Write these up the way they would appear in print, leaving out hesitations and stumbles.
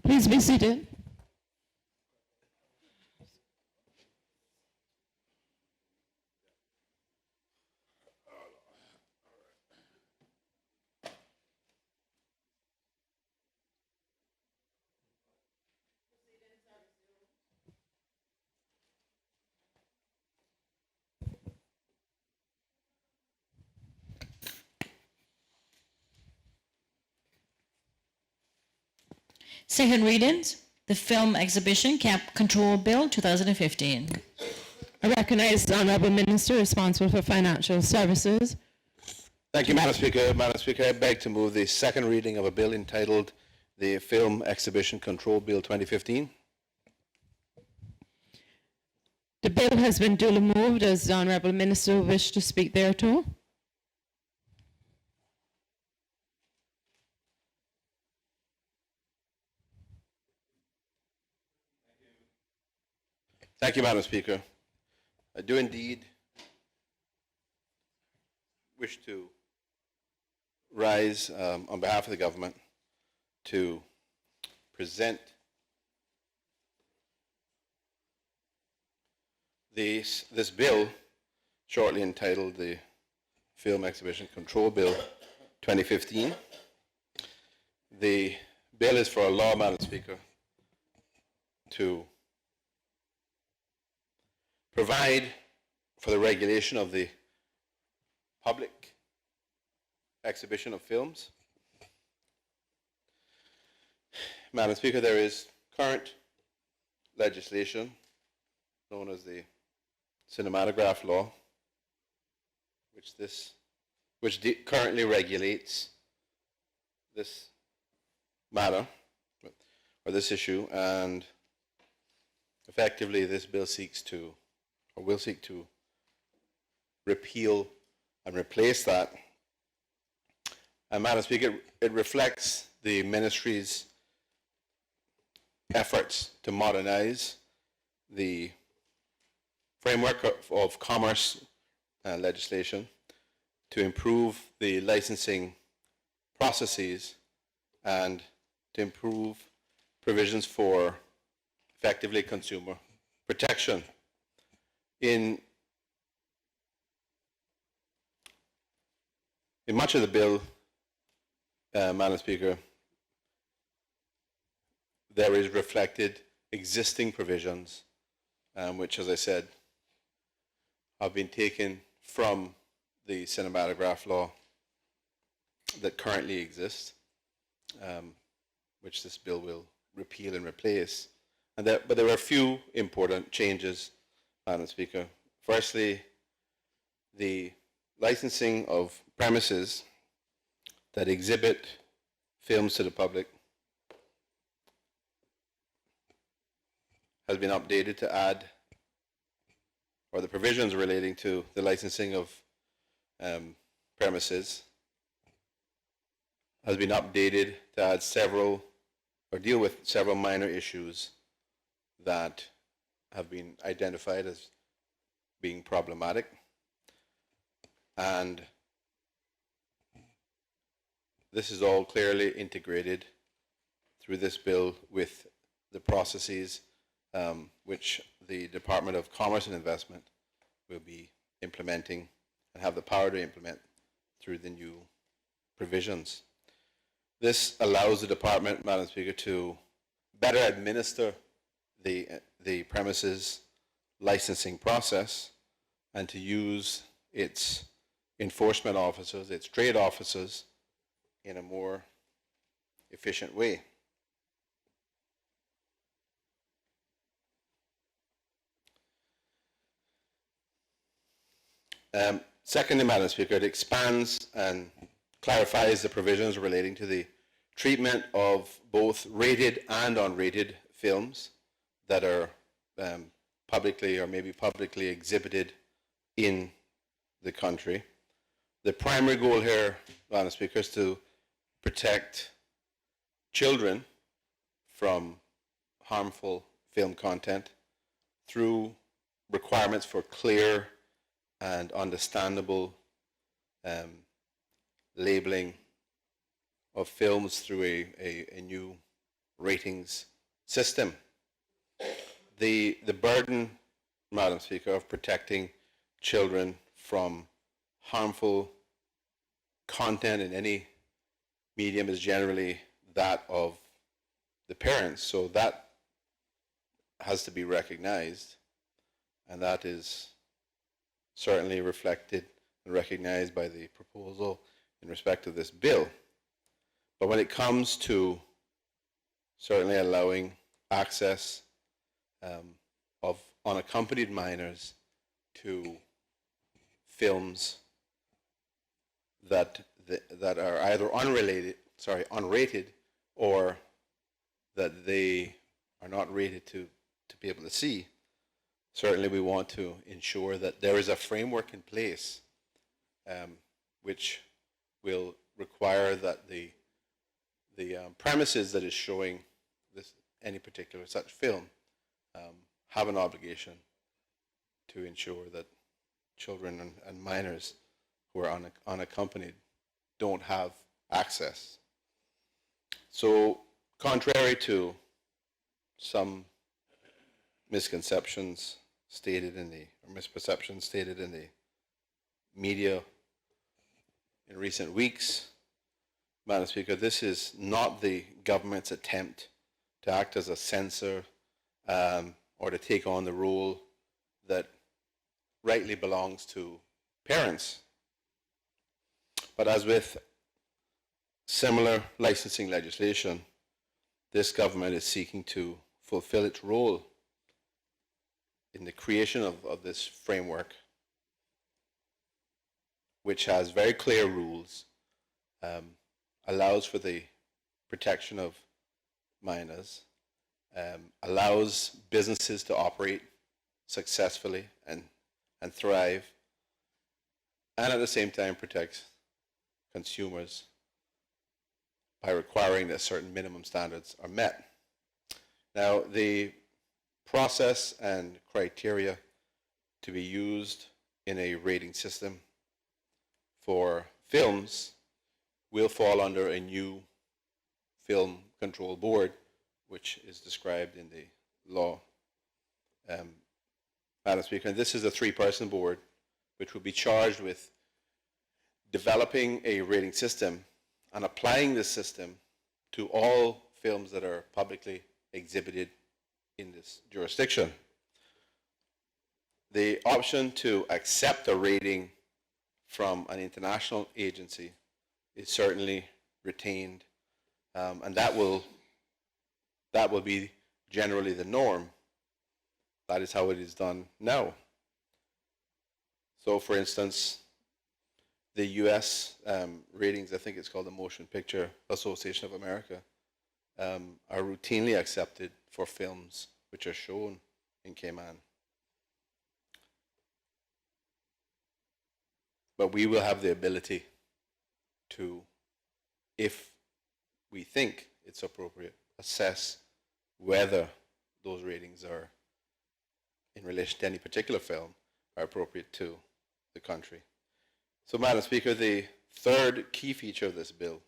Please be seated. Second readings, the Film Exhibition Cap Control Bill 2015. I recognize the Honourable Minister responsible for financial services. Thank you, Madam Speaker. Madam Speaker, I beg to move the second reading of a bill entitled the Film Exhibition Control Bill 2015. The bill has been duly moved. Does the Honourable Minister wish to speak thereto? Thank you, Madam Speaker. I do indeed wish to rise on behalf of the government to present this bill, shortly entitled the Film Exhibition Control Bill 2015. The bill is for a law, Madam Speaker, to provide for the regulation of the public exhibition of films. Madam Speaker, there is current legislation known as the cinematograph law, which currently regulates this matter or this issue, and effectively this bill seeks to, or will seek to, repeal and replace that. And Madam Speaker, it reflects the Ministry's efforts to modernize the framework of commerce legislation, to improve the licensing processes, and to improve provisions for effectively consumer protection. In much of the bill, Madam Speaker, there is reflected existing provisions, which, as I said, have been taken from the cinematograph law that currently exists, which this bill will repeal and replace. But there are a few important changes, Madam Speaker. Firstly, the licensing of premises that exhibit films to the public has been updated to add, or the provisions relating to the licensing of premises has been updated to add several, or deal with several minor issues that have been identified as being problematic. And this is all clearly integrated through this bill with the processes which the Department of Commerce and Investment will be implementing and have the power to implement through the new provisions. This allows the department, Madam Speaker, to better administer the premises licensing process and to use its enforcement officers, its trade officers, in a more efficient way. Secondly, Madam Speaker, it expands and clarifies the provisions relating to the treatment of both rated and unrated films that are publicly or maybe publicly exhibited in the country. The primary goal here, Madam Speaker, is to protect children from harmful film content through requirements for clear and understandable labeling of films through a new ratings system. The burden, Madam Speaker, of protecting children from harmful content in any medium is generally that of the parents. So that has to be recognized, and that is certainly reflected and recognized by the proposal in respect of this bill. But when it comes to certainly allowing access of unaccompanied minors to films that are either unrated, or that they are not rated to be able to see, certainly we want to ensure that there is a framework in place which will require that the premises that is showing any particular such film have an obligation to ensure that children and minors who are unaccompanied don't have access. So, contrary to some misconceptions stated in or misperceptions stated in the media in recent weeks, Madam Speaker, this is not the government's attempt to act as a censor or to take on the role that rightly belongs to parents. But as with similar licensing legislation, this government is seeking to fulfill its role in the creation of this framework, which has very clear rules, allows for the protection of minors, allows businesses to operate successfully and thrive, and at the same time protects consumers by requiring that certain minimum standards are met. Now, the process and criteria to be used in a rating system for films will fall under a new film control board, which is described in the law, Madam Speaker. And this is a 3-person board which will be charged with developing a rating system and applying this system to all films that are publicly exhibited in this jurisdiction. The option to accept a rating from an international agency is certainly retained, and that will be generally the norm. That is how it is done now. So, for instance, the U.S. Ratings, I think it's called the Motion Picture Association of America, are routinely accepted for films which are shown in Cayman. But we will have the ability to, if we think it's appropriate, assess whether those ratings are, in relation to any particular film, are appropriate to the country. So, Madam Speaker, the third key feature of this bill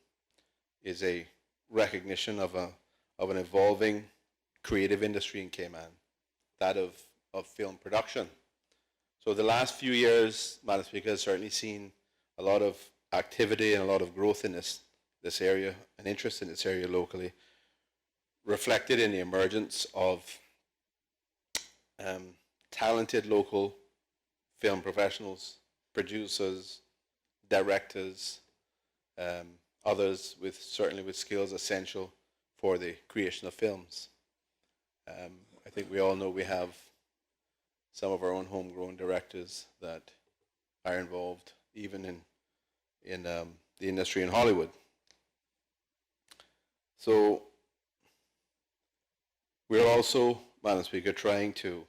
is a recognition of an evolving creative industry in Cayman, that of film production. So the last few years, Madam Speaker, has certainly seen a lot of activity and a lot of growth in this area, and interest in this area locally, reflected in the emergence of talented local film professionals, producers, directors, others certainly with skills essential for the creation of films. I think we all know we have some of our own homegrown directors that are involved even in the industry in Hollywood. So we're also, Madam Speaker, trying to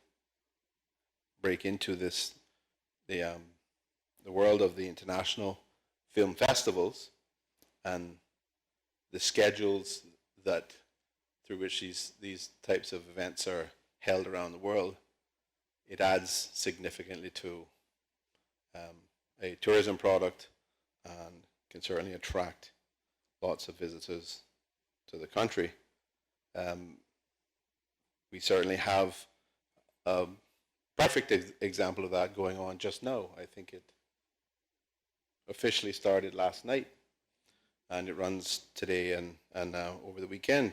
break into the world of the international film festivals and the schedules through which these types of events are held around the world. It adds significantly to a tourism product and can certainly attract lots of visitors to the country. We certainly have a perfect example of that going on just now. I think it officially started last night, and it runs today and over the weekend.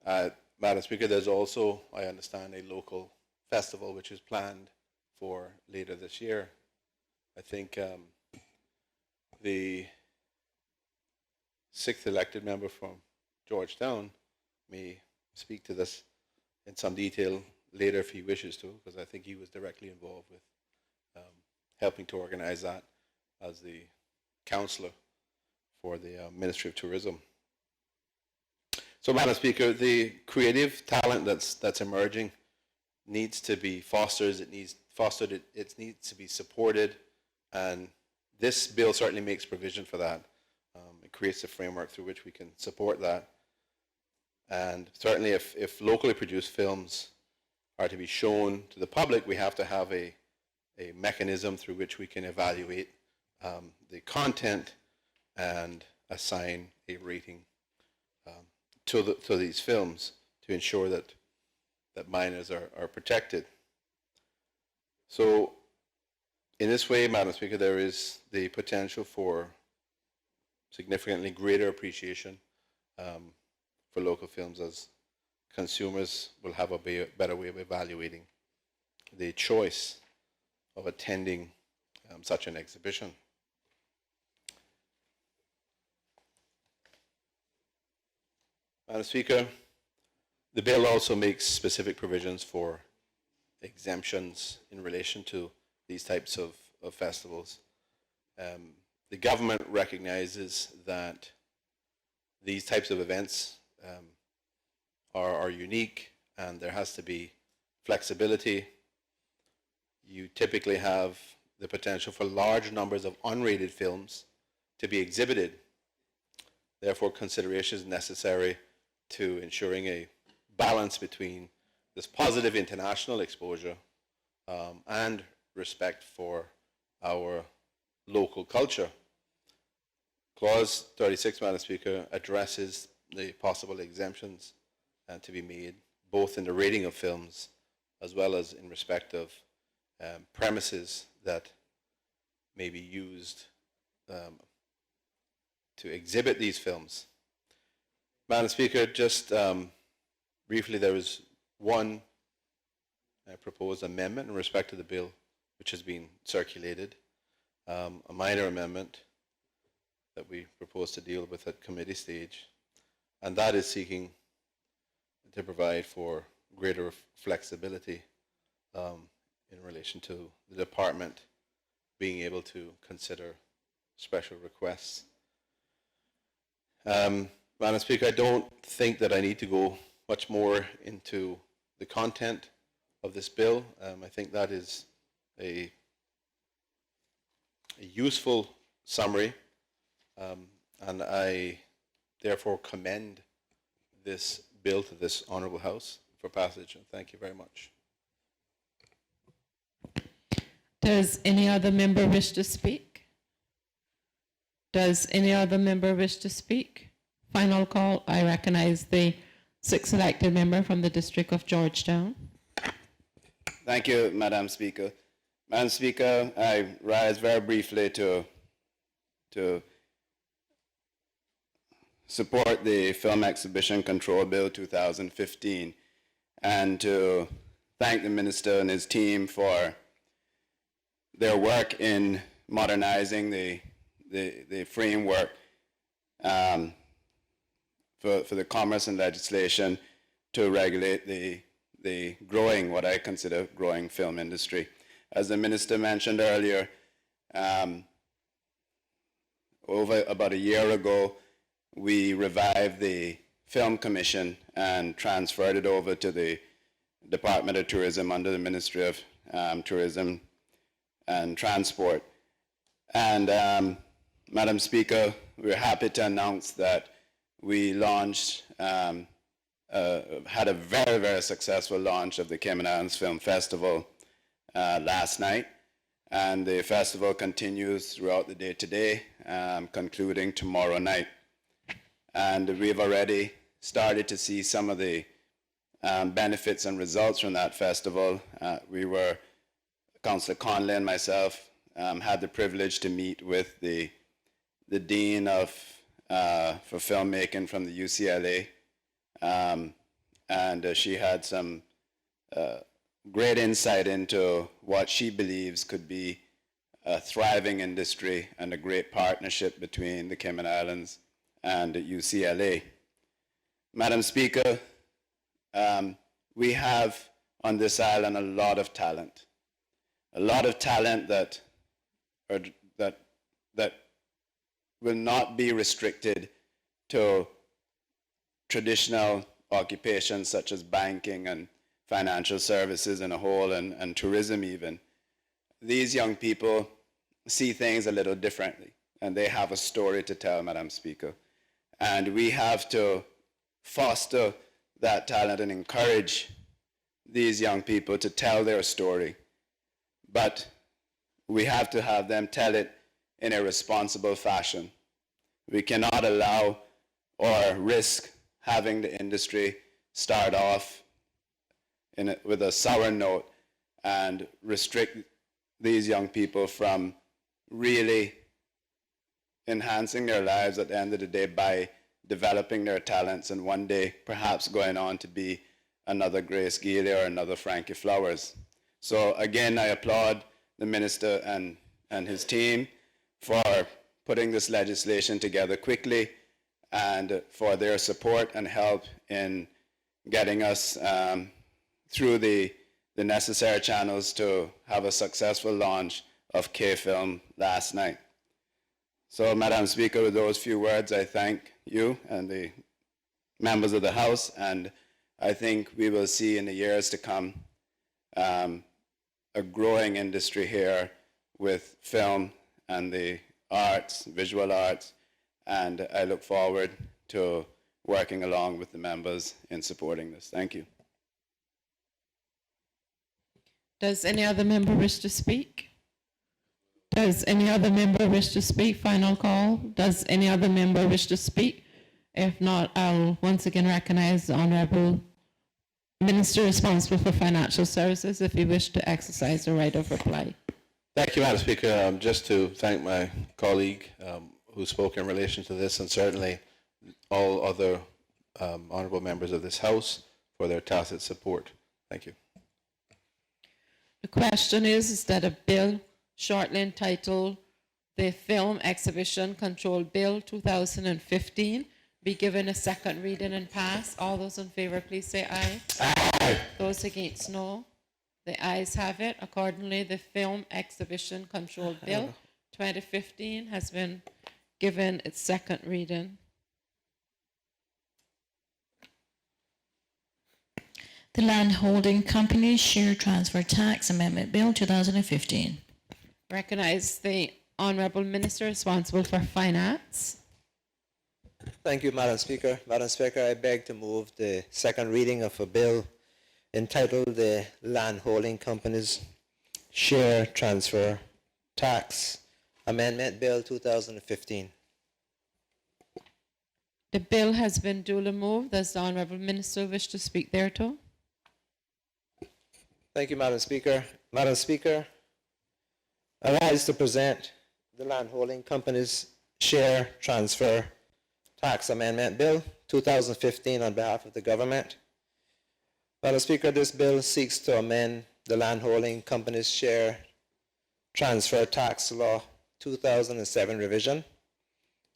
Madam Speaker, there's also, I understand, a local festival which is planned for later this year. I think the 6th elected member from Georgetown may speak to this in some detail later if he wishes to, because I think he was directly involved with helping to organize that as the counselor for the Ministry of Tourism. So, Madam Speaker, the creative talent that's emerging needs to be fostered. It needs to be supported, and this bill certainly makes provision for that. It creates a framework through which we can support that. And certainly, if locally produced films are to be shown to the public, we have to have a mechanism through which we can evaluate the content and assign a rating to these films to ensure that minors are protected. So in this way, Madam Speaker, there is the potential for significantly greater appreciation for local films, as consumers will have a better way of evaluating the choice of attending such an exhibition. Madam Speaker, the bill also makes specific provisions for exemptions in relation to these types of festivals. The government recognizes that these types of events are unique, and there has to be flexibility. You typically have the potential for large numbers of unrated films to be exhibited. Therefore, consideration is necessary to ensuring a balance between this positive international exposure and respect for our local culture. Clause 36, Madam Speaker, addresses the possible exemptions to be made, both in the rating of films as well as in respect of premises that may be used to exhibit these films. Madam Speaker, just briefly, there was one proposed amendment in respect to the bill which has been circulated, a minor amendment that we propose to deal with at committee stage, and that is seeking to provide for greater flexibility in relation to the department being able to consider special requests. Madam Speaker, I don't think that I need to go much more into the content of this bill. I think that is a useful summary, and I therefore commend this bill to this Honourable House for passage, and thank you very much. Does any other member wish to speak? Does any other member wish to speak? Final call. I recognize the 6th elected member from the District of Georgetown. Thank you, Madam Speaker. Madam Speaker, I rise very briefly to support the Film Exhibition Control Bill 2015 and to thank the Minister and his team for their work in modernizing the framework for the commerce and legislation to regulate the growing, what I consider growing film industry. As the Minister mentioned earlier, over about a year ago, we revived the Film Commission and transferred it over to the Department of Tourism under the Ministry of Tourism and Transport. And Madam Speaker, we're happy to announce that we launched, had a very, very successful launch of the Cayman Islands Film Festival last night. And the festival continues throughout the day today, concluding tomorrow night. And we've already started to see some of the benefits and results from that festival. Councillor Conley and myself had the privilege to meet with the Dean for Filmmaking from the UCLA. And she had some great insight into what she believes could be a thriving industry and a great partnership between the Cayman Islands and UCLA. Madam Speaker, we have on this island a lot of talent that will not be restricted to traditional occupations such as banking and financial services in a whole, and tourism even. These young people see things a little differently, and they have a story to tell, Madam Speaker. And we have to foster that talent and encourage these young people to tell their story. But we have to have them tell it in a responsible fashion. We cannot allow or risk having the industry start off with a sour note and restrict these young people from really enhancing their lives at the end of the day by developing their talents and one day perhaps going on to be another Grace Geely or another Frankie Flowers. So again, I applaud the Minister and his team for putting this legislation together quickly and for their support and help in getting us through the necessary channels to have a successful launch of K-Film last night. So, Madam Speaker, with those few words, I thank you and the members of the House, and I think we will see in the years to come a growing industry here with film and the arts, visual arts, and I look forward to working along with the members in supporting this. Thank you. Does any other member wish to speak? Does any other member wish to speak? Final call. Does any other member wish to speak? If not, I'll once again recognize the Honourable Minister responsible for financial services if you wish to exercise the right of reply. Thank you, Madam Speaker. Just to thank my colleague who spoke in relation to this, and certainly all other honourable members of this House for their tacit support. Thank you. The question is that a bill shortly entitled the Film Exhibition Control Bill 2015 be given a second reading and pass. All those in favour, please say aye. Aye. Those against, no. The ayes have it. Accordingly, the Film Exhibition Control Bill 2015 has been given its second reading. The Land Holding Company Share Transfer Tax Amendment Bill 2015. Recognize the Honourable Minister responsible for Finance. Thank you, Madam Speaker. Madam Speaker, I beg to move the second reading of a bill entitled the Land Holding Companies Share Transfer Tax Amendment Bill 2015. The bill has been duly moved. Does the Honourable Minister wish to speak thereto? Thank you, Madam Speaker. Madam Speaker, I rise to present the Land Holding Companies Share Transfer Tax Amendment Bill 2015 on behalf of the government. Madam Speaker, this bill seeks to amend the Land Holding Companies Share Transfer Tax Law 2007 revision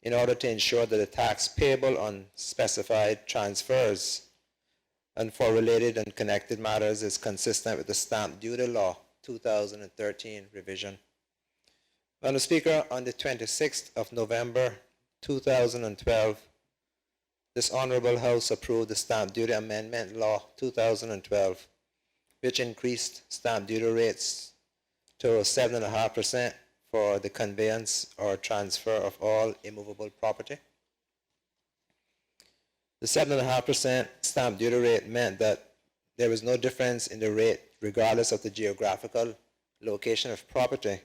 in order to ensure that the tax payable on specified transfers and for related and connected matters is consistent with the Stamp Duty Law 2013 revision. Madam Speaker, on the 26th of November 2012, this Honourable House approved the Stamp Duty Amendment Law 2012, which increased stamp duty rates to 7.5% for the conveyance or transfer of all immovable property. The 7.5% stamp duty rate meant that there was no difference in the rate regardless of the geographical location of property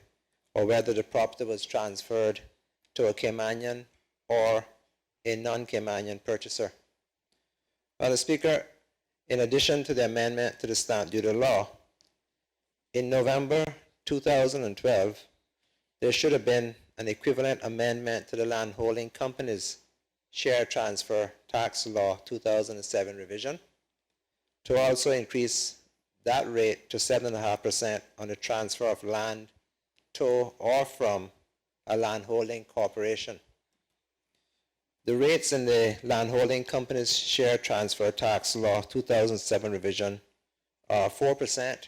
or whether the property was transferred to a Caymanian or a non-Caymanian purchaser. Madam Speaker, in addition to the amendment to the stamp duty law, in November 2012, there should have been an equivalent amendment to the Land Holding Companies Share Transfer Tax Law 2007 revision to also increase that rate to 7.5% on the transfer of land to or from a land holding corporation. The rates in the Land Holding Companies Share Transfer Tax Law 2007 revision are 4%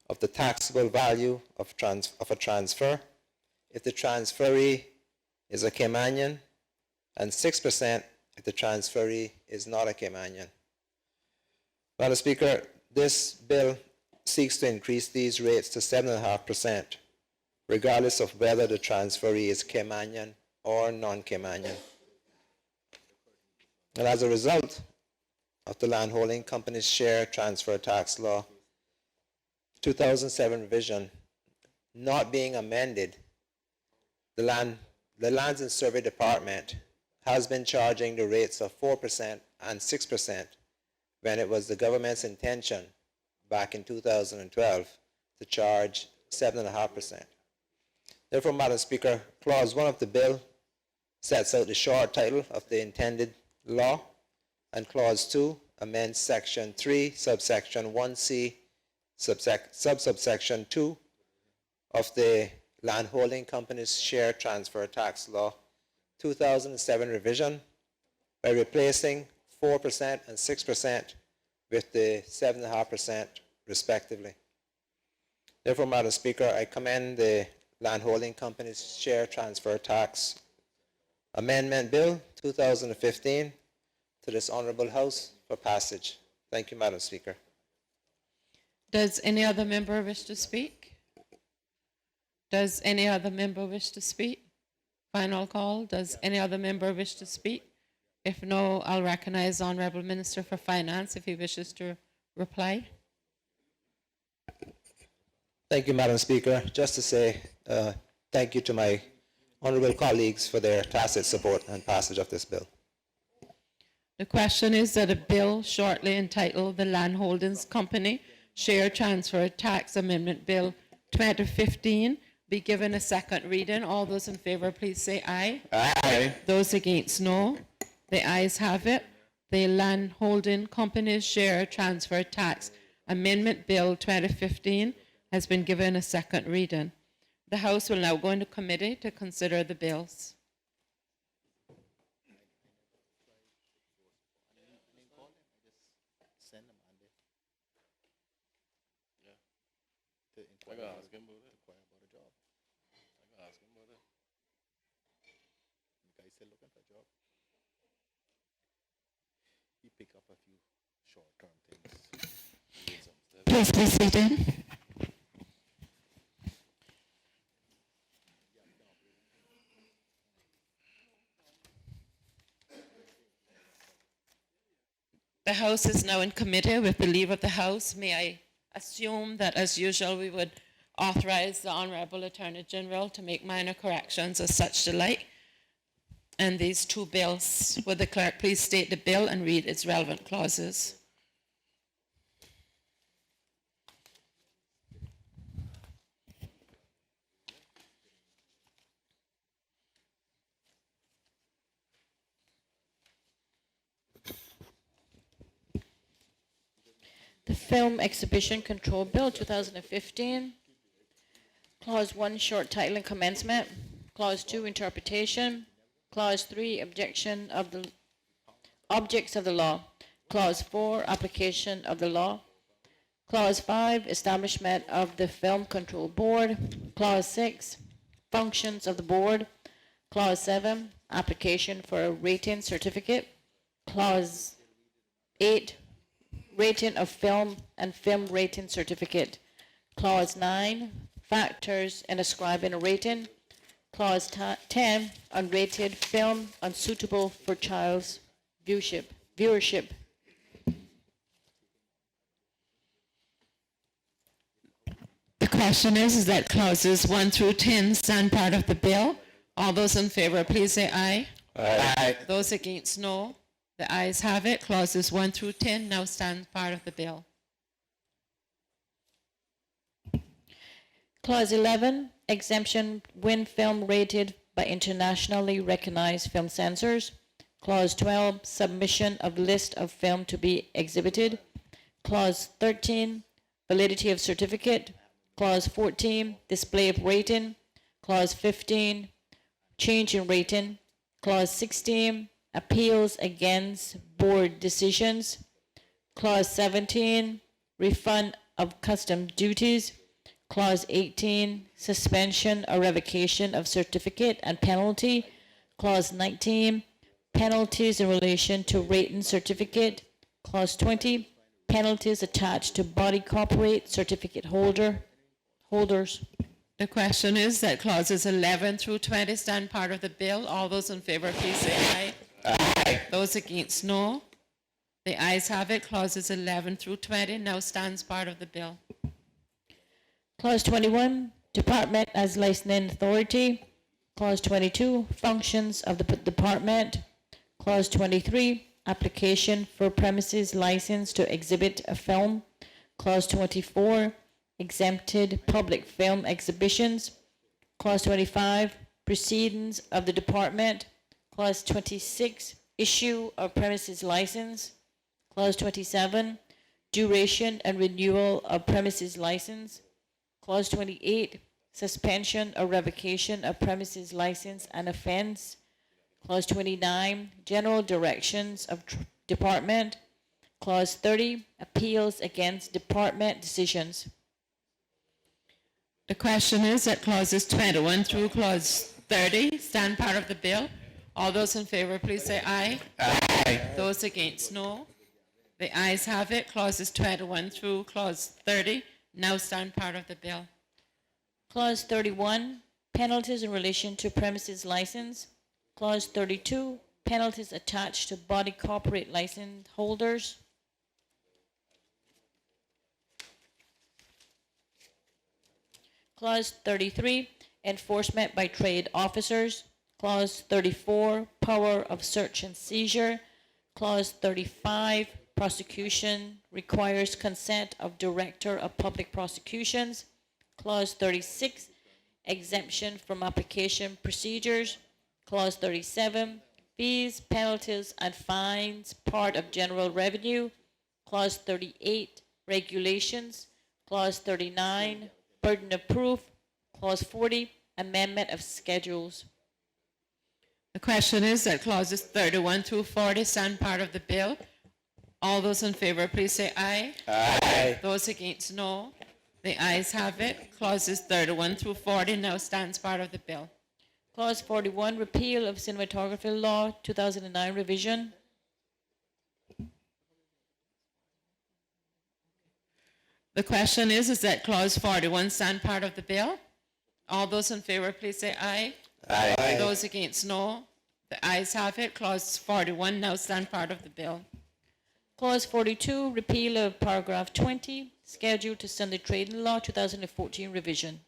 of the taxable value of a transfer if the transferee is a Caymanian, and 6% if the transferee is not a Caymanian. Madam Speaker, this bill seeks to increase these rates to 7.5%, regardless of whether the transferee is Caymanian or non-Caymanian. And as a result of the Land Holding Companies Share Transfer Tax Law 2007 revision not being amended, the Lands and Survey Department has been charging the rates of 4% and 6% when it was the government's intention back in 2012 to charge 7.5%. Therefore, Madam Speaker, Clause 1 of the bill sets out the short title of the intended law, and Clause 2 amends Section 3, subsection 1C, subsection 2 of the Land Holding Companies Share Transfer Tax Law 2007 revision by replacing 4% and 6% with the 7.5% respectively. Therefore, Madam Speaker, I commend the Land Holding Companies Share Transfer Tax Amendment Bill 2015 to this Honourable House for passage. Thank you, Madam Speaker. Does any other member wish to speak? Does any other member wish to speak? Final call. Does any other member wish to speak? If no, I'll recognize the Honourable Minister for Finance if he wishes to reply. Thank you, Madam Speaker. Just to say thank you to my honourable colleagues for their tacit support and passage of this bill. The question is that a bill shortly entitled the Land Holdings Company Share Transfer Tax Amendment Bill 2015 be given a second reading. All those in favour, please say aye. Aye. Those against, no. The ayes have it. The Land Holding Companies Share Transfer Tax Amendment Bill 2015 has been given a second reading. The House will now go into committee to consider the bills. Please be seated. The House is now in committee. With the leave of the House, may I assume that, as usual, we would authorize the Honourable Attorney General to make minor corrections as such delight. And these two bills, would the clerk please state the bill and read its relevant clauses? The Film Exhibition Control Bill 2015. Clause 1, short title and commencement. Clause 2, interpretation. Clause 3, objection of the objects of the law. Clause 4, application of the law. Clause 5, establishment of the Film Control Board. Clause 6, functions of the board. Clause 7, application for a rating certificate. Clause 8, rating of film and film rating certificate. Clause 9, factors in ascribing a rating. Clause 10, unrated film unsuitable for child's viewership. The question is that clauses 1 through 10 stand part of the bill. All those in favour, please say aye. Aye. Those against, no. The ayes have it. Clauses 1 through 10 now stand part of the bill. Clause 11, exemption when film rated by internationally recognized film censors. Clause 12, submission of list of film to be exhibited. Clause 13, validity of certificate. Clause 14, display of rating. Clause 15, change in rating. Clause 16, appeals against board decisions. Clause 17, refund of custom duties. Clause 18, suspension or revocation of certificate and penalty. Clause 19, penalties in relation to rating certificate. Clause 20, penalties attached to body corporate certificate holders. The question is that clauses 11 through 20 stand part of the bill. All those in favor, please say aye. Aye. Those against, no. The ayes have it. Clauses 11 through 20 now stands part of the bill. Clause 21, department as licensing authority. Clause 22, functions of the department. Clause 23, application for premises license to exhibit a film. Clause 24, exempted public film exhibitions. Clause 25, proceedings of the department. Clause 26, issue of premises license. Clause 27, duration and renewal of premises license. Clause 28, suspension or revocation of premises license and offense. Clause 29, general directions of department. Clause 30, appeals against department decisions. The question is that clauses 21 through clause 30 stand part of the bill. All those in favor, please say aye. Aye. Those against, no. The ayes have it. Clauses 21 through clause 30 now stand part of the bill. Clause 31, penalties in relation to premises license. Clause 32, penalties attached to body corporate license holders. Clause 33, enforcement by trade officers. Clause 34, power of search and seizure. Clause 35, prosecution requires consent of Director of Public Prosecutions. Clause 36, exemption from application procedures. Clause 37, fees, penalties, and fines, part of general revenue. Clause 38, regulations. Clause 39, burden of proof. Clause 40, amendment of schedules. The question is that clauses 31 through 40 stand part of the bill. All those in favor, please say aye. Aye. Those against, no. The ayes have it. Clauses 31 through 40 now stands part of the bill. Clause 41, repeal of cinematography law, 2009 revision. The question is that clause 41 stand part of the bill. All those in favor, please say aye. Aye. Those against, no. The ayes have it. Clause 41 now stand part of the bill. Clause 42, repeal of paragraph 20, schedule to Sunday trading law, 2014 revision.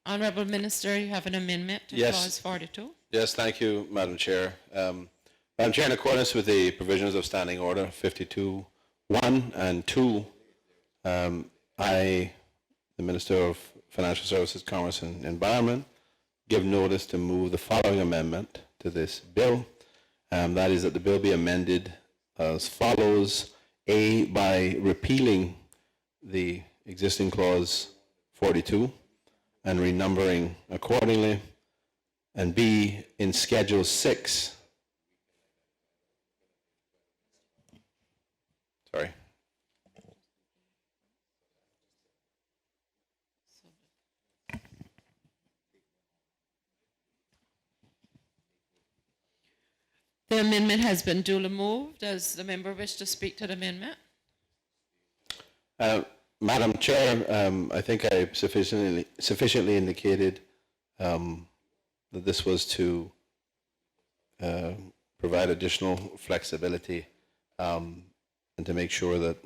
Honourable Minister, you have an amendment to Yes. clause 42. Yes, thank you, Madam Chair. Madam Chair, in accordance with the provisions of Standing Order 52(1) and 2, I, the Minister of Financial Services, Commerce and Environment, give notice to move the following amendment to this bill. That is that the bill be amended as follows. A, by repealing the existing clause 42 and renumbering accordingly. And B, in Schedule 6. Sorry. The amendment has been duly moved. Does the member wish to speak to the amendment? Madam Chair, I think I sufficiently indicated that this was to provide additional flexibility and to make sure that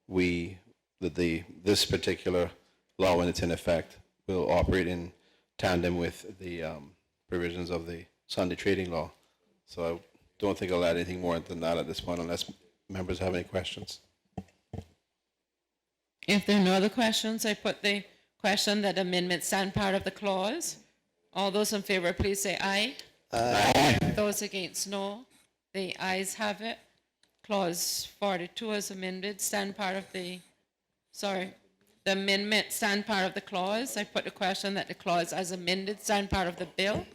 this particular law, when it's in effect, will operate in tandem with the provisions of the Sunday trading law. So don't think I'll add anything more than that at this point unless members have any questions. If there are no other questions, I put the question that amendments stand part of the clause. All those in favor, please say aye. Aye. Those against, no. The ayes have it. Clause 42 as amended stand part of the, the amendment stand part of the clause. I put the question that the clause as amended stand part of the bill.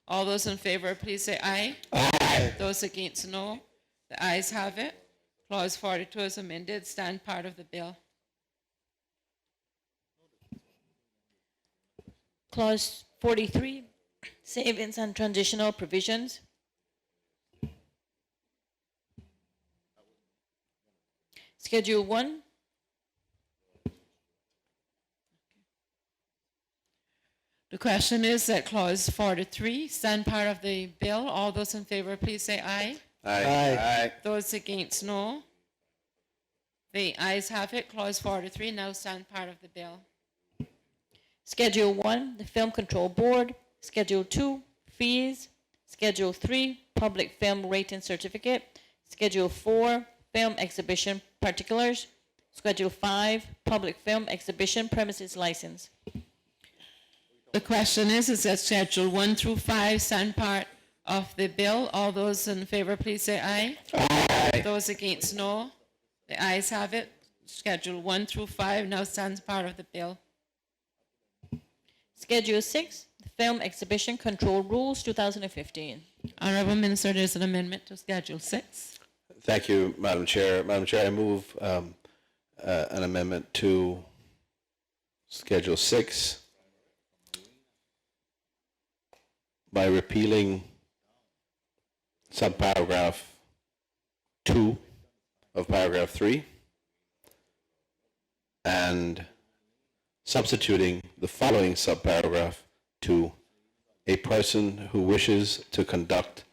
All those in favor, please say aye. Aye. Those against, no. The ayes have it. Clause 42 as amended stand part of the bill. Clause 43, savings and transitional provisions. Schedule 1. The question is that clause 43 stand part of the bill. All those in favor, please say aye. Aye. Aye. Those against, no. The ayes have it. Clause 43 now stand part of the bill. Schedule 1, the Film Control Board. Schedule 2, fees. Schedule 3, public film rating certificate. Schedule 4, film exhibition particulars. Schedule 5, public film exhibition premises license. The question is that Schedule 1 through 5 stand part of the bill. All those in favor, please say aye. Aye. Those against, no. The ayes have it. Schedule 1 through 5 now stands part of the bill. Schedule 6, the Film Exhibition Control Rules 2015. Honourable Minister, there's an amendment to Schedule 6. Thank you, Madam Chair. Madam Chair, I move an amendment to Schedule 6 by repealing subparagraph 2 of paragraph 3 and substituting the following subparagraph to a person who wishes to conduct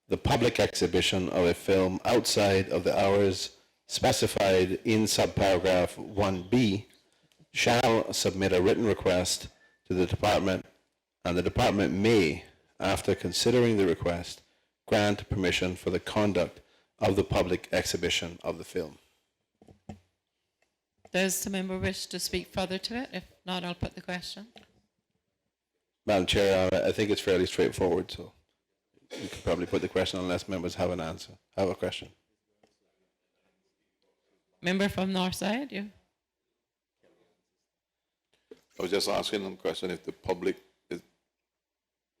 the public exhibition of a film outside of the hours specified in subparagraph 1B shall submit a written request to the department, and the department may, after considering the request, grant permission for the conduct of the public exhibition of the film. Does the member wish to speak further to it? If not, I'll put the question. Madam Chair, I think it's fairly straightforward, so you could probably put the question unless members have an answer. Have a question. Member from Northside, you. I was just asking them a question if the public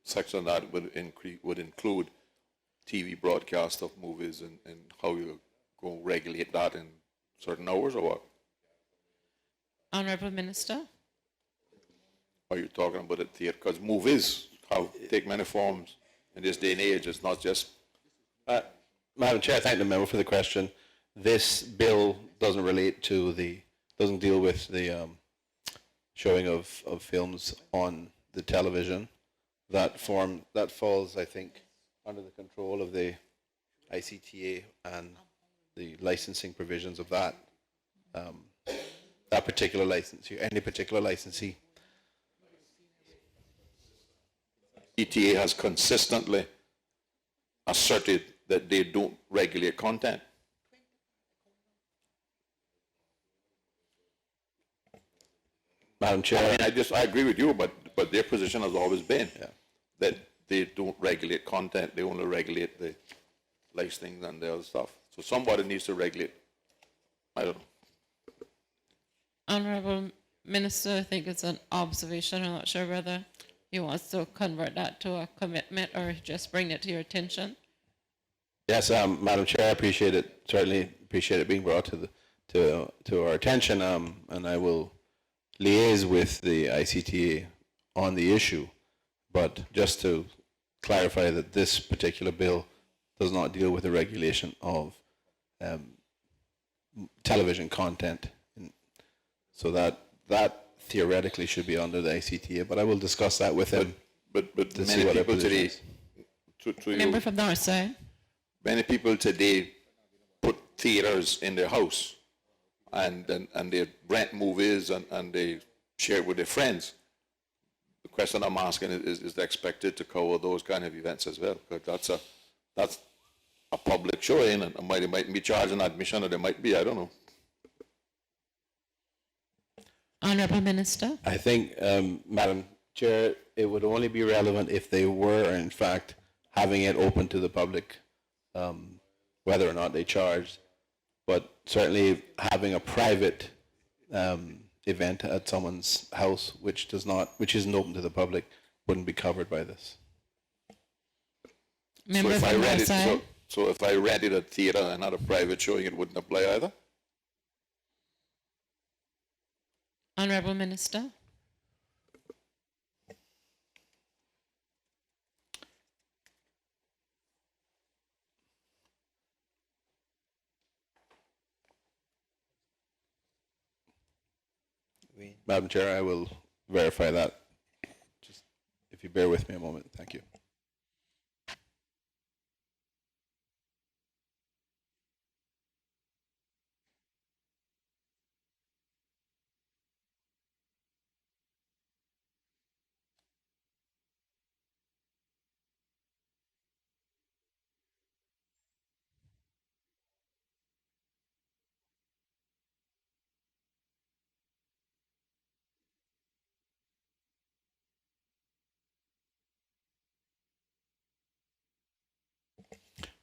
section that would include TV broadcast of movies and how you go regulate that in certain hours or what? Honourable Minister. Are you talking about a theatre? Because movies take many forms in this day and age. It's not just... Madam Chair, I thank the member for the question. This bill doesn't doesn't deal with the showing of films on the television. That falls, I think, under the control of the ICTA and the licensing provisions of that. That particular licensee, any particular licensee. ETA has consistently asserted that they don't regulate content. Madam Chair. I mean, I agree with you, but their position has always been that they don't regulate content. They only regulate the licensing and the other stuff. So somebody needs to regulate. I don't know. Honourable Minister, I think it's an observation. I'm not sure whether he wants to convert that to a commitment or just bring it to your attention. Yes, Madam Chair, I appreciate it. Certainly appreciate it being brought to our attention, and I will liaise with the ICTA on the issue. But just to clarify that this particular bill does not deal with the regulation of television content. So that theoretically should be under the ICTA, but I will discuss that with him. But to see many what people their position today, is. Member from Northside. many people today put theaters in their house and they rent movies and they share it with their friends. The question I'm asking is expected to cover those kind of events as well? Because a public showing, and they might be charging admission, or they might be, I don't know. Honourable Minister. I think, Madam Chair, it would only be relevant if they were, in fact, having it open to the public, whether or not they charged. But certainly having a private event at someone's house, which isn't open to the public, wouldn't be covered by this. Member So if I from read it, Northside. so if I read it at theatre and not a private showing, it wouldn't apply either? Honourable Minister. Madam Chair, I will verify that. Just if you bear with me a moment. Thank you.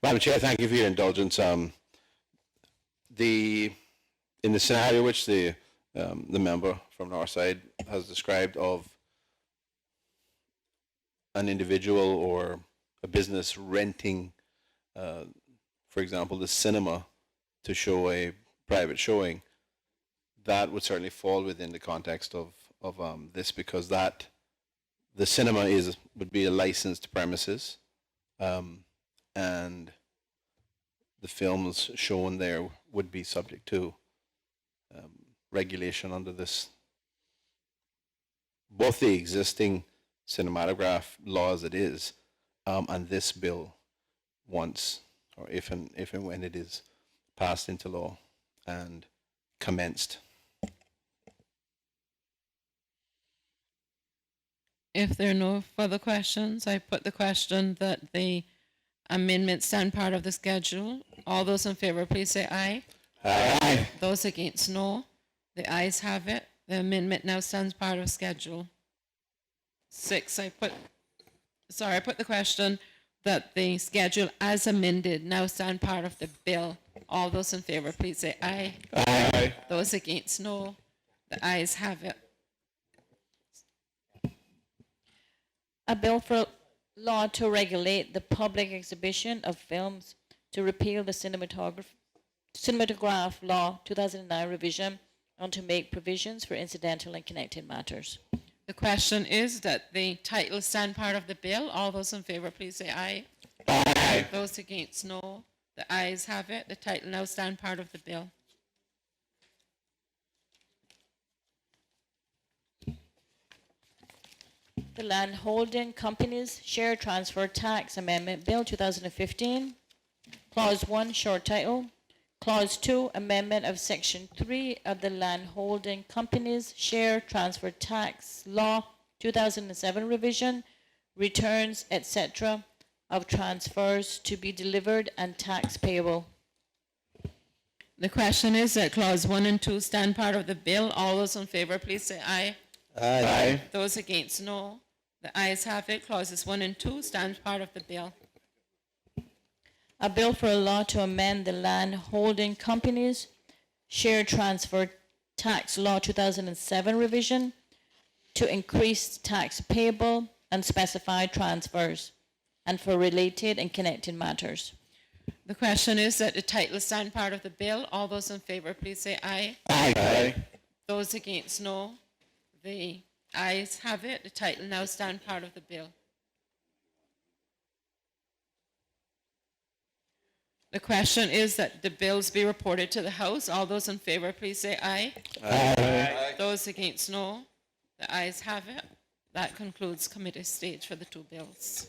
Madam Chair, thank you for your indulgence. In the scenario which the member from Northside has described of an individual or a business renting, for example, the cinema to show a private showing, that would certainly fall within the context of this, because that the cinema would be a licensed premises. And the films shown there would be subject to regulation under this, both the existing cinematograph law as it is, and this bill, once or if and when it is passed into law and commenced. If there are no further questions, I put the question that the amendment stand part of the schedule. All those in favour, please say aye. Aye. Those against, no. The ayes have it. The amendment now stands part of schedule. 6, I put the question that the schedule as amended now stand part of the bill. All those in favour, please say aye. Aye. Those against, no. The ayes have it. A bill for law to regulate the public exhibition of films, to repeal the cinematograph law 2009 revision, and to make provisions for incidental and connected matters. The question is that the title stand part of the bill. All those in favour, please say aye. Aye. Those against, no. The ayes have it. The title now stand part of the bill. The Land Holding Companies Share Transfer Tax Amendment Bill 2015, Clause 1, short title. Clause 2, amendment of Section 3 of the Land Holding Companies Share Transfer Tax Law 2007 revision, returns, etc., of transfers to be delivered and tax payable. The question is that Clause 1 and 2 stand part of the bill. All those in favour, please say aye. Aye. Those against, no. The ayes have it. Clauses 1 and 2 stand part of the bill. A bill for a law to amend the Land Holding Companies Share Transfer Tax Law 2007 revision to increase tax payable and specify transfers, and for related and connected matters. The question is that the title stand part of the bill. All those in favour, please say aye. Aye. Those against, no. The ayes have it. The title now stand part of the bill. The question is that the bills be reported to the House. All those in favour, please say aye. Aye. Those against, no. The ayes have it. That concludes committee stage for the two bills.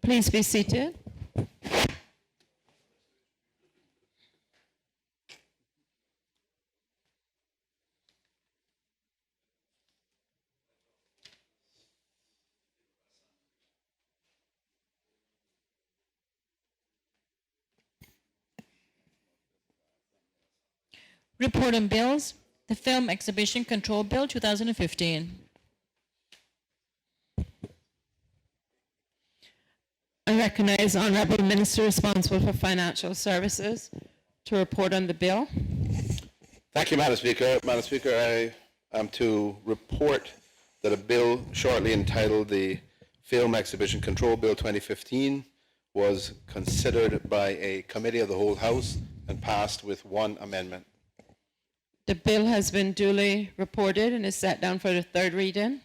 Please be seated. Report on bills. The Film Exhibition Control Bill 2015. I recognize the Honorable Minister responsible for Financial Services to report on the bill. Thank you, Madam Speaker. Madam Speaker, I am to report that a bill shortly entitled the Film Exhibition Control Bill 2015 was considered by a committee of the whole House and passed with one amendment. The bill has been duly reported and is set down for the third reading.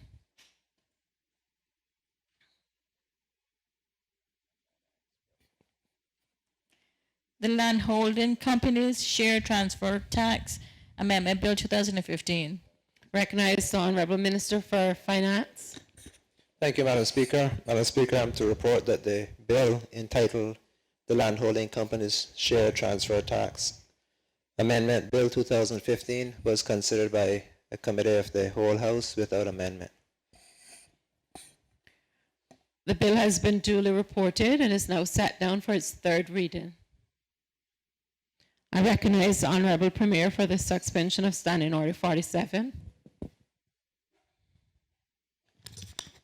The Land Holding Companies Share Transfer Tax Amendment Bill 2015. Recognize the Honorable Minister for Finance. Thank you, Madam Speaker. Madam Speaker, I'm to report that the bill entitled the Landholding Companies Share Transfer Tax Amendment Bill 2015 was considered by a committee of the whole House without amendment. The bill has been duly reported and is now set down for its third reading. I recognize the Honorable Premier for the suspension of Standing Order 47.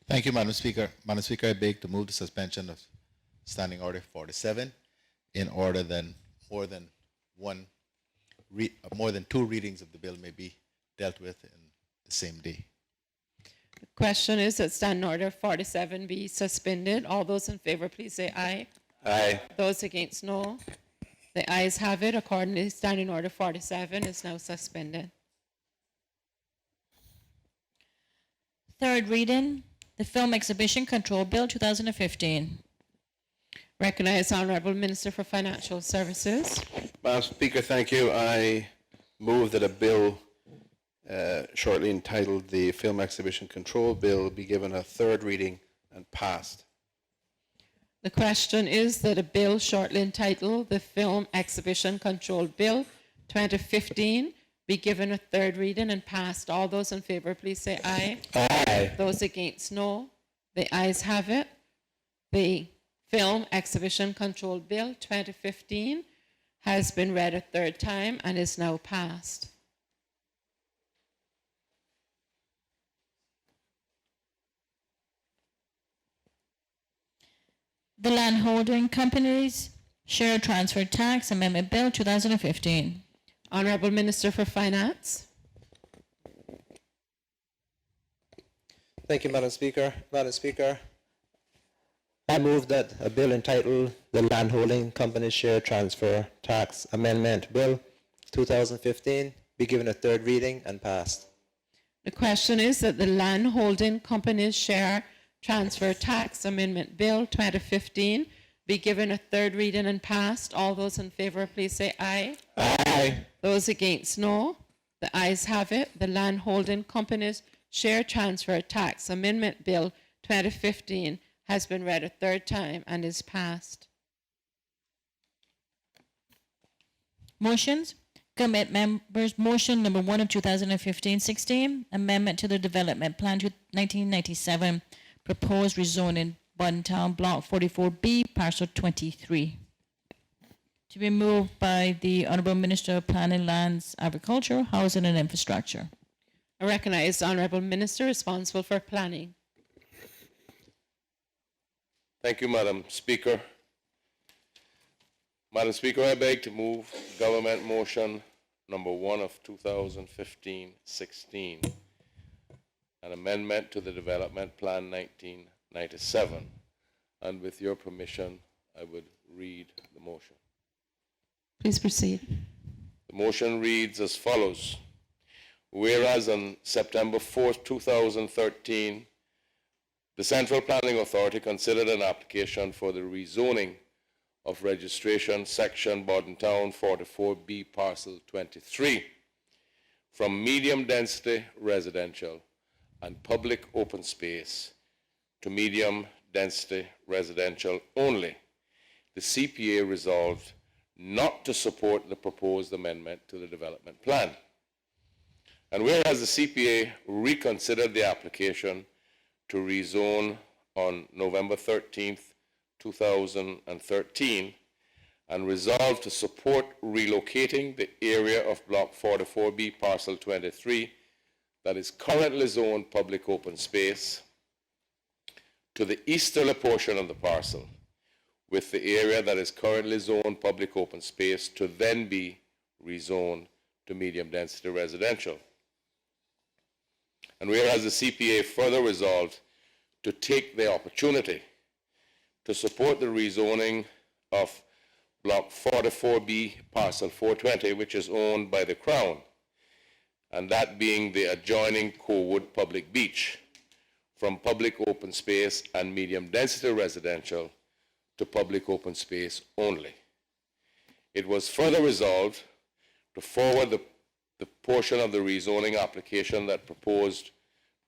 Thank you, Madam Speaker. Madam Speaker, I beg to move the suspension of Standing Order 47 in order that more than two readings of the bill may be dealt with in the same day. The question is that Standing Order 47 be suspended. All those in favor, please say aye. Aye. Those against, no. The ayes have it. Accordingly, Standing Order 47 is now suspended. Third reading. The Film Exhibition Control Bill 2015. Recognize the Honorable Minister for Financial Services. Madam Speaker, thank you. I move that a bill shortly entitled the Film Exhibition Control Bill be given a third reading and passed. The question is that a bill shortly entitled the Film Exhibition Control Bill 2015 be given a third reading and passed. All those in favor, please say aye. Aye. Those against, no. The ayes have it. The Film Exhibition Control Bill 2015 has been read a third time and is now passed. The Land Holding Companies Share Transfer Tax Amendment Bill 2015. Honorable Minister for Finance. Thank you, Madam Speaker. Madam Speaker, I move that a bill entitled the Landholding Company Share Transfer Tax Amendment Bill 2015 be given a third reading and passed. The question is that the Land Holding Companies Share Transfer Tax Amendment Bill 2015 be given a third reading and passed. All those in favor, please say aye. Aye. Those against, no. The ayes have it. The Land Holding Companies Share Transfer Tax Amendment Bill 2015 has been read a third time and is passed. Motions. Commit members. Motion number 1 of 2015-16. Amendment to the Development Plan 1997. Proposed rezoning Buntown Block 44B, Parcel 23. To be moved by the Honourable Minister of Planning, Lands, Agriculture, Housing and Infrastructure. I recognize the Honourable Minister responsible for planning. Thank you, Madam Speaker. Madam Speaker, I beg to move Government Motion number 1 of 2015-16, an amendment to the Development Plan 1997. And with your permission, I would read the motion. Please proceed. The motion reads as follows. Whereas on September 4th, 2013, the Central Planning Authority considered an application for the rezoning of registration section Bordentown 44B parcel 23 from medium density residential and public open space to medium density residential only. The CPA resolved not to support the proposed amendment to the development plan. And whereas the CPA reconsidered the application to rezone on November 13th, 2013, and resolved to support relocating the area of Block 44B, Parcel 23, that is currently zoned public open space, to the easterly portion of the parcel, with the area that is currently zoned public open space to then be rezoned to medium density residential. And whereas the CPA further resolved to take the opportunity to support the rezoning of Block 44B, Parcel 420, which is owned by the Crown, and that being the adjoining Cowood Public Beach, from public open space and medium density residential to public open space only. It was further resolved to forward the portion of the rezoning application that proposed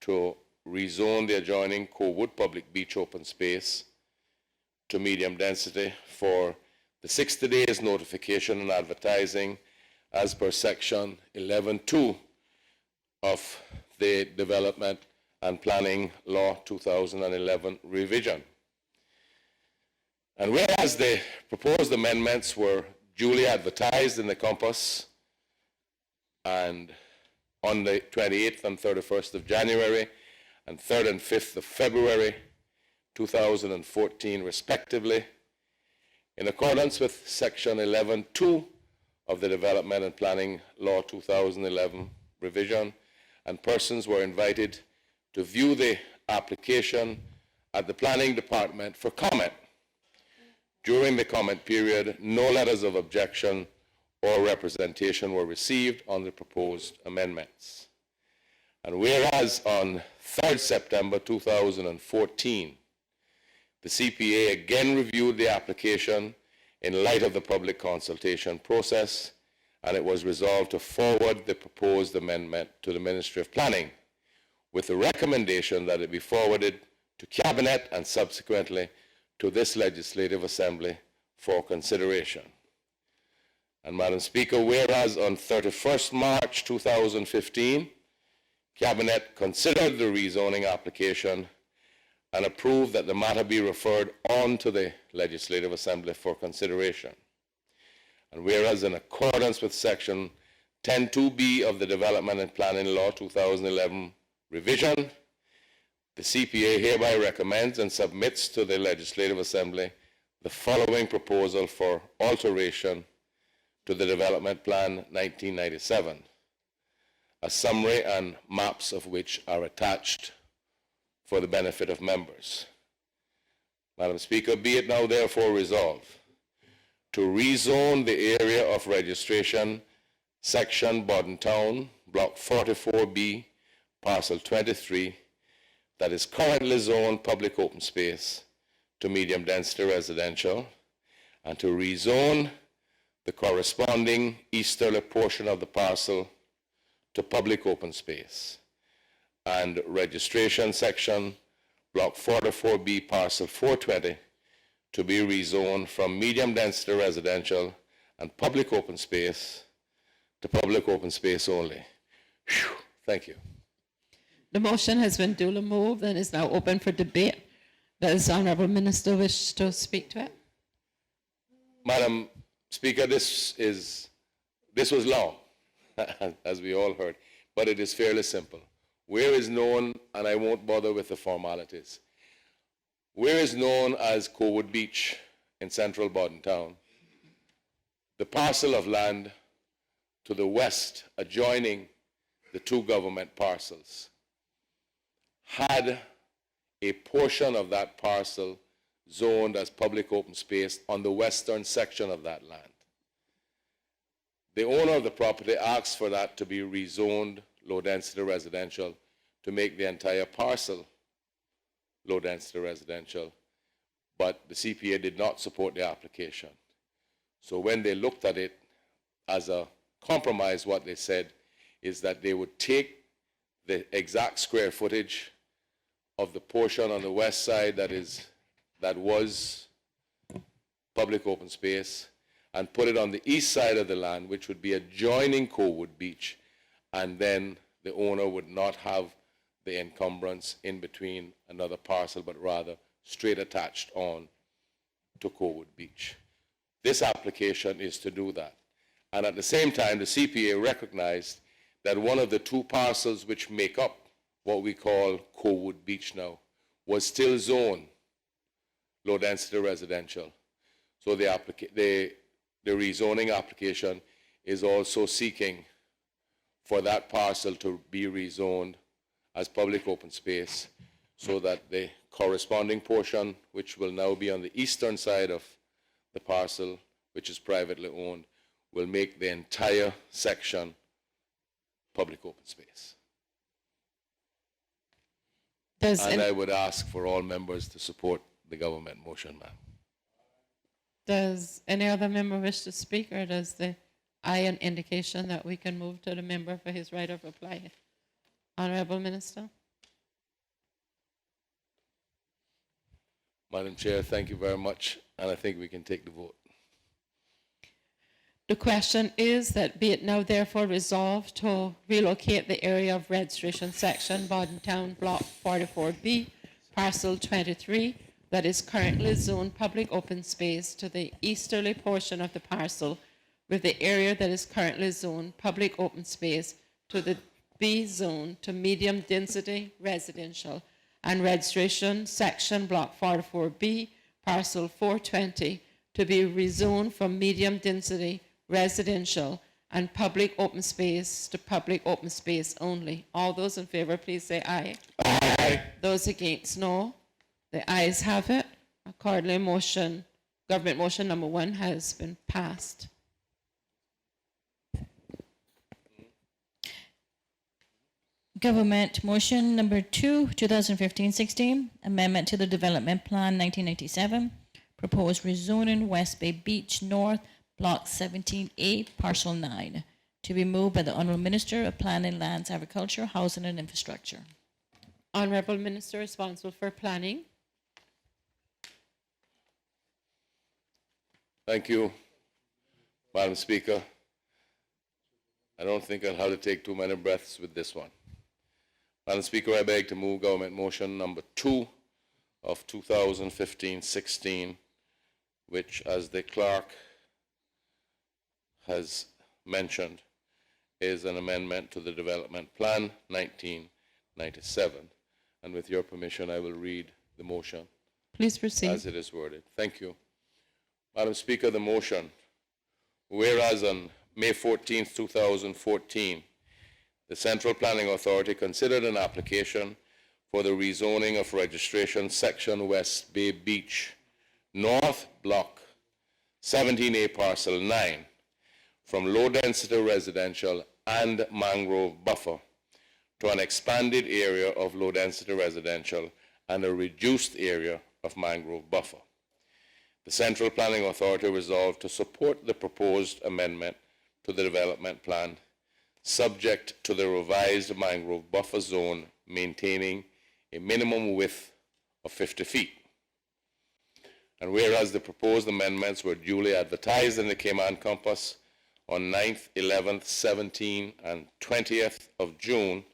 to rezone the adjoining Cowood Public Beach open space to medium density for the 60 days notification and advertising as per section 11.2 of the Development and Planning Law 2011 revision. And whereas the proposed amendments were duly advertised in the Compass and on the 28th and 31st of January and 3rd and 5th of February 2014 respectively, in accordance with section 11.2 of the Development and Planning Law 2011 revision, and persons were invited to view the application at the Planning Department for comment. During the comment period, no letters of objection or representation were received on the proposed amendments. And whereas on 3rd September 2014, the CPA again reviewed the application in light of the public consultation process, and it was resolved to forward the proposed amendment to the Ministry of Planning with the recommendation that it be forwarded to Cabinet and subsequently to this Legislative Assembly for consideration. And Madam Speaker, whereas on 31st March 2015, Cabinet considered the rezoning application and approved that the matter be referred on to the Legislative Assembly for consideration. And whereas in accordance with section 10.2b of the Development and Planning Law 2011 revision, the CPA hereby recommends and submits to the Legislative Assembly the following proposal for alteration to the Development Plan 1997, a summary and maps of which are attached for the benefit of members. Madam Speaker, be it now therefore resolved to rezone the area of registration, section Bodden Town, Block 44B, Parcel 23, that is currently zoned public open space to medium density residential, and to rezone the corresponding easterly portion of the parcel to public open space, and registration section Block 44B, Parcel 420, to be rezoned from medium density residential and public open space to public open space only. Whew. Thank you. The motion has been duly moved and is now open for debate. Does the Honourable Minister wish to speak to it? Madam Speaker, this was long, as we all heard, but it is fairly simple. Where is known, and I won't bother with the formalities, where is known as Cowood Beach in central Bodden Town, the parcel of land to the west adjoining the two government parcels had a portion of that parcel zoned as public open space on the western section of that land. The owner of the property asked for that to be rezoned low-density residential to make the entire parcel low-density residential, but the CPA did not support the application. So when they looked at it as a compromise, what they said is that they would take the exact square footage of the portion on the west side that is that was public open space and put it on the east side of the land, which would be adjoining Cowood Beach, and then the owner would not have the encumbrance in between another parcel, but rather straight attached on to Cowood Beach. This application is to do that. And at the same time, the CPA recognized that one of the two parcels which make up what we call Cowood Beach now was still zoned low density residential. So the rezoning application is also seeking for that parcel to be rezoned as public open space, so that the corresponding portion, which will now be on the eastern side of the parcel, which is privately owned, will make the entire section public open space. And I would ask for all members to support the government motion, ma'am. Does any other member wish to speak, or does the aye an indication that we can move to the member for his right of reply? Honorable Minister. Madam Chair, thank you very much, and I think we can take the vote. The question is that be it now therefore resolved to relocate the area of registration section, Town Block 44B, Parcel 23, that is currently zoned public open space to the easterly portion of the parcel, with the area that is currently zoned public open space to the B zone to medium density residential, and registration section Block 44B, Parcel 420, to be rezoned from medium density residential and public open space to public open space only. All those in favor, please say aye. Aye. Those against, no. The ayes have it. Accordingly, government motion number 1 has been passed. Government motion number 2, 2015-16, amendment to the Development Plan 1997, proposed rezoning West Bay Beach North, Block 17A, Parcel 9, to be moved by the Honourable Minister of Planning, Lands, Agriculture, Housing and Infrastructure. Honourable Minister responsible for planning. Thank you, Madam Speaker. I don't think I'll have to take too many breaths with this one. Madam Speaker, I beg to move government motion number 2 of 2015-16, which, as the clerk has mentioned, is an amendment to the Development Plan 1997. And with your permission, I will read the motion Please proceed. as it is worded. Thank you. Madam Speaker, the motion. Whereas on May 14, 2014, the Central Planning Authority considered an application for the rezoning of registration section West Bay Beach, North Block 17A Parcel 9, from low-density residential and mangrove buffer to an expanded area of low-density residential and a reduced area of mangrove buffer. The Central Planning Authority resolved to support the proposed amendment to the development plan, subject to the revised mangrove buffer zone maintaining a minimum width of 50 feet. And whereas the proposed amendments were duly advertised in the Cayman Compass on 9th, 11th, 17th, and 20th of June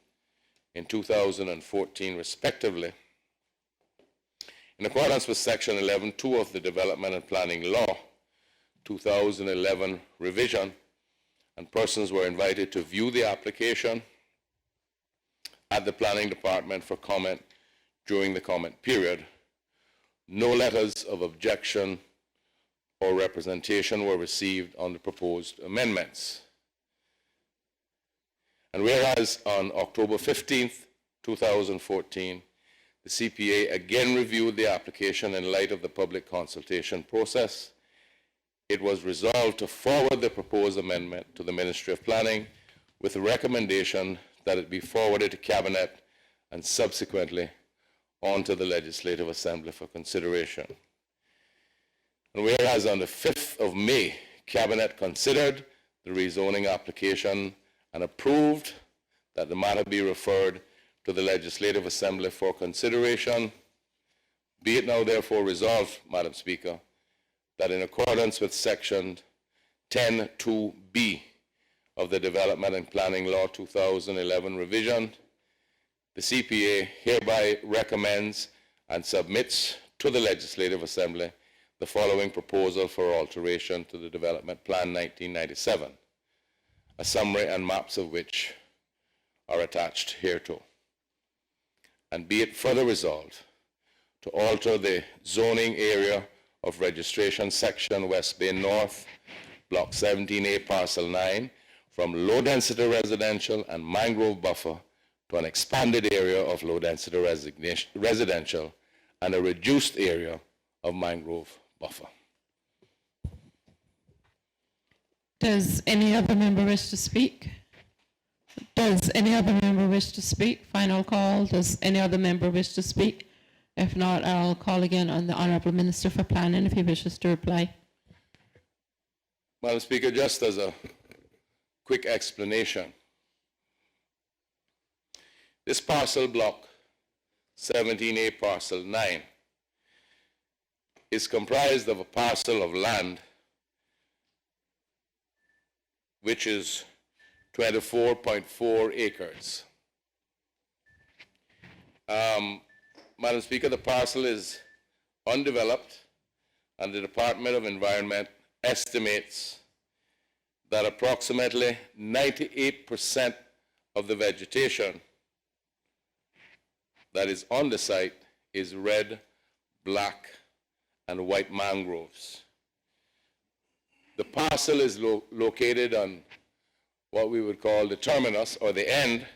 in 2014, respectively, in accordance with Section 11.2 of the Development and Planning Law, 2011 revision, and persons were invited to view the application at the Planning Department for comment during the comment period. No letters of objection or representation were received on the proposed amendments. And whereas on October 15th, 2014, the CPA again reviewed the application in light of the public consultation process, it was resolved to forward the proposed amendment to the Ministry of Planning with a recommendation that it be forwarded to Cabinet and subsequently on to the Legislative Assembly for consideration. And whereas on the 5th of May, Cabinet considered the rezoning application and approved that the matter be referred to the Legislative Assembly for consideration, Be it now therefore resolved, Madam Speaker, that in accordance with Section 10(2)(b) of the Development and Planning Law 2011 revision, the CPA hereby recommends and submits to the Legislative Assembly the following proposal for alteration to the Development Plan 1997, a summary and maps of which are attached hereto. And be it further resolved to alter the zoning area of registration section West Bay North, Block 17A, Parcel 9, from low-density residential and mangrove buffer to an expanded area of low-density residential and a reduced area of mangrove buffer. Does any other member wish to speak? Does any other member wish to speak? Final call. Does any other member wish to speak? If not, I'll call again on the Honourable Minister for Planning if he wishes to reply. Madam Speaker, just as a quick explanation, this parcel block 17A parcel 9 is comprised of a parcel of land which is 24.4 acres. Madam Speaker, the parcel is undeveloped and the Department of Environment estimates that approximately 98% of the vegetation that is on the site is red, black, and white mangroves. The parcel is located on what we would call the terminus or the end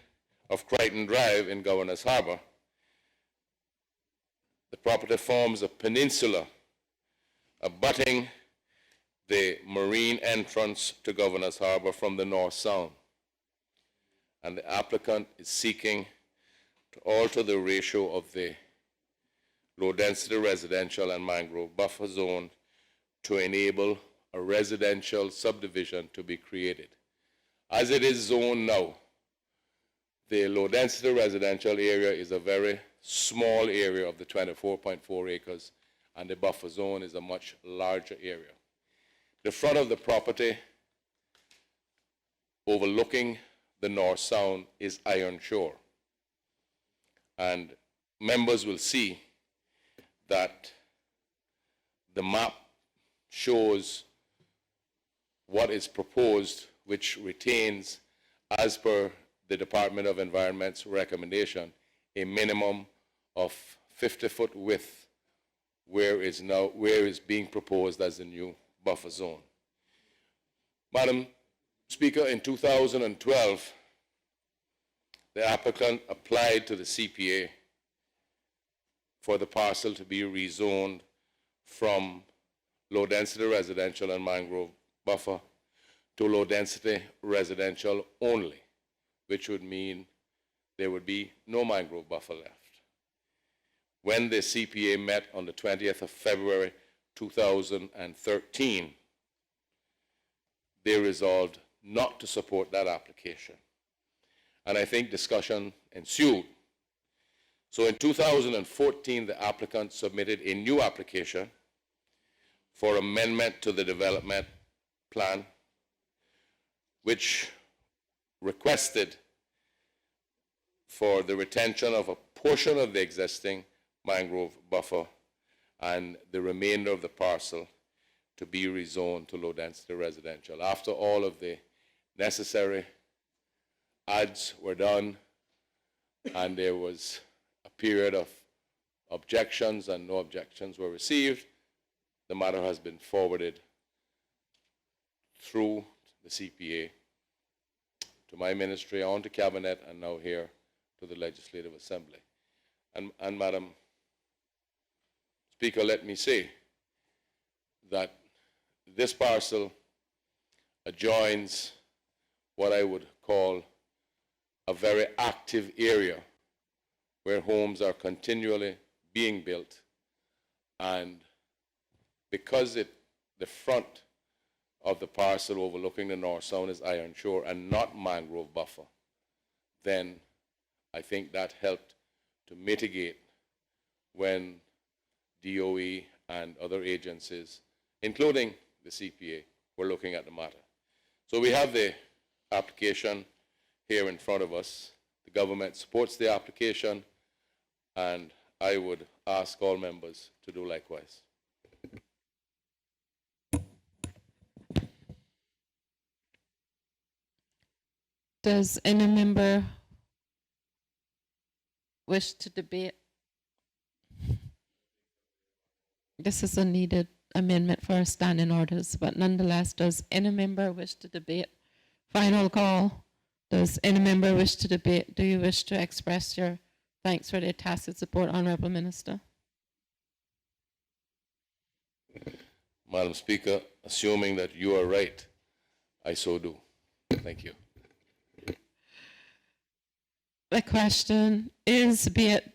of Crichton Drive in Governor's Harbor. The property forms a peninsula abutting the marine entrance to Governor's Harbor from the north sound. And the applicant is seeking to alter the ratio of the low-density residential and mangrove buffer zone to enable a residential subdivision to be created. As it is zoned now, the low-density residential area is a very small area of the 24.4 acres, and the buffer zone is a much larger area. The front of the property overlooking the North Sound is Iron Shore. And members will see that the map shows what is proposed, which retains, as per the Department of Environment's recommendation, a minimum of 50-foot width where is being proposed as a new buffer zone. Madam Speaker, in 2012, the applicant applied to the CPA for the parcel to be rezoned from low-density residential and mangrove buffer to low-density residential only, which would mean there would be no mangrove buffer left. When the CPA met on the 20th of February 2013, they resolved not to support that application. And I think discussion ensued. So in 2014, the applicant submitted a new application for amendment to the development plan, which requested for the retention of a portion of the existing mangrove buffer and the remainder of the parcel to be rezoned to low-density residential. After all of the necessary adds were done and there was a period of objections and no objections were received, the matter has been forwarded through the CPA to my ministry, on to Cabinet, and now here to the Legislative Assembly. And Madam Speaker, let me say that this parcel adjoins what I would call a very active area where homes are continually being built, and because the front of the parcel overlooking the North Sound is Iron Shore and not mangrove buffer, then I think that helped to mitigate when DOE, and other agencies, including the CPA, who are looking at the matter. So we have the application here in front of us. The government supports the application, and I would ask all members to do likewise. Does any member wish to debate? This is a needed amendment for our standing orders, but nonetheless, does any member wish to debate? Final call. Does any member wish to debate? Do you wish to express your thanks for the tacit support, Honourable Minister? Madam Speaker, assuming that you are right, I so do. Thank you. The question is, be it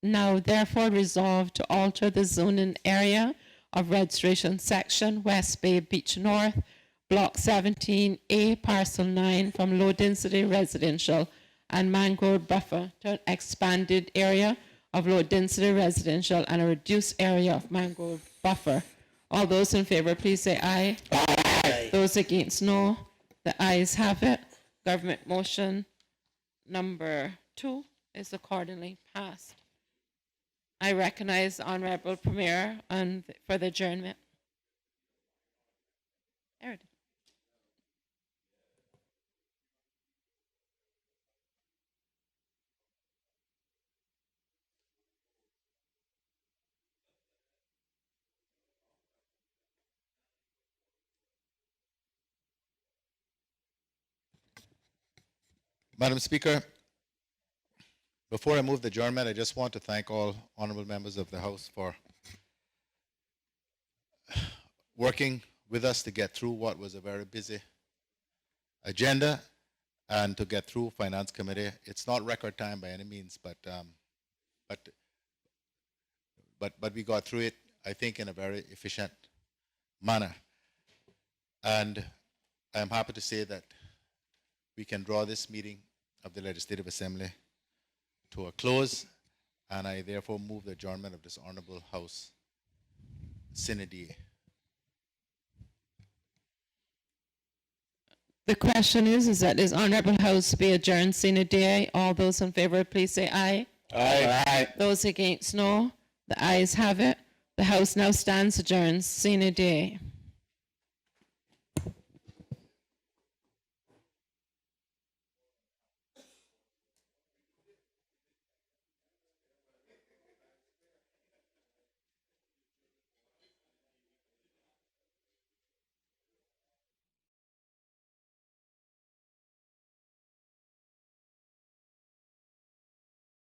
now therefore resolved to alter the zoning area of registration section West Bay Beach North, Block 17A, Parcel 9, from low density residential and mangrove buffer to an expanded area of low density residential and a reduced area of mangrove buffer. All those in favor, please say aye. Aye. Those against, no. The ayes have it. Government motion number 2 is accordingly passed. I recognize the Honourable Premier for the adjournment. There it is. Madam Speaker, before I move the adjournment, I just want to thank all honorable members of the House for working with us to get through what was a very busy agenda and to get through Finance Committee. It's not record time by any means, but we got through it, I think, in a very efficient manner. And I'm happy to say that we can draw this meeting of the Legislative Assembly to a close, and I therefore move the adjournment of this honorable House sine die. The question is that this Honourable House be adjourned sine die. All those in favor, please say aye. Aye. Those against, no. The ayes have it. The House now stands adjourned sine die.